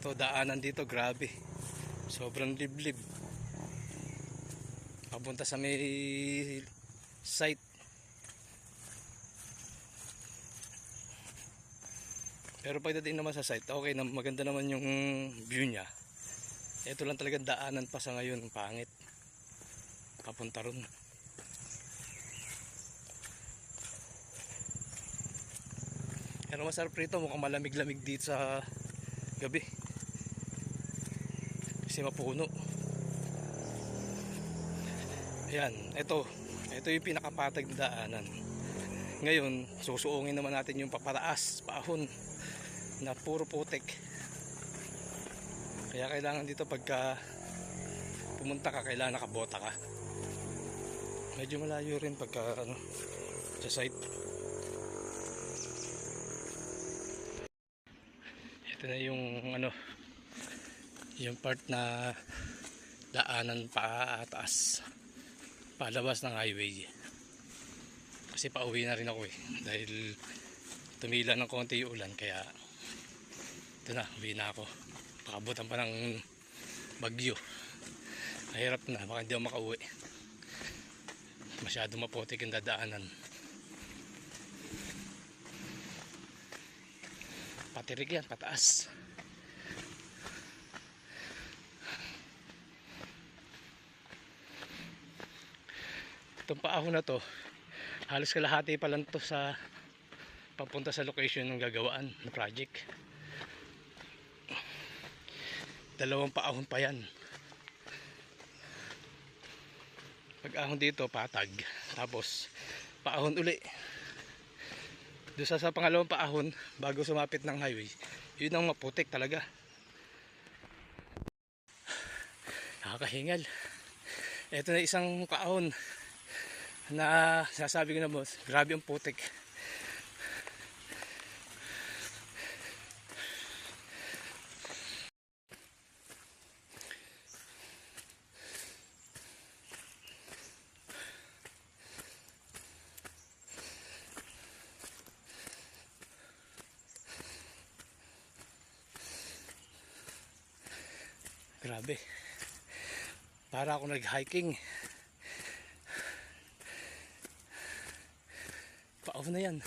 Ito daanan dito, grabe. Sobrang liblib. Papunta sa may site. Pero pagdating naman sa site, okay na, maganda naman yung view niya. Ito lang talagang daanan pa sa ngayon, pangit. Papunta ron. Pero masarap rito, mukhang malamig-lamig dito sa gabi. Kasi mapuno. Ayan, ito yung pinakapatag na daanan. Ngayon, susuungin naman natin yung papataas, paahon na puro putik. Kaya kailangan dito pagka pumunta ka, kailangan nakabota ka. Medyo malayo rin pagka sa site. Ito na yung yung part na daanan pataas, palabas ng highway. Kasi pauwi na rin ako dahil tumila ng konti yung ulan, kaya ito na, uwi na ako. Pakabutan pa ng bagyo, mahirap na, baka hindi ako makauwi, masyado maputik yung dadaanan. Patirik yan, pataas. Itong paahon na to, halos kalahati pa lang to sa papunta sa location ng gagawaan ng project. Dalawang paahon pa yan. Pag-ahon dito patag, tapos paahon uli doon sa pangalawang paahon bago sumapit ng highway. Yun ang maputik talaga, nakakahingal. Ito na isang paahon na sasabi ko na, boss, grabe ang putik. Grabe, para ako nag-hiking. Pa-off na yan.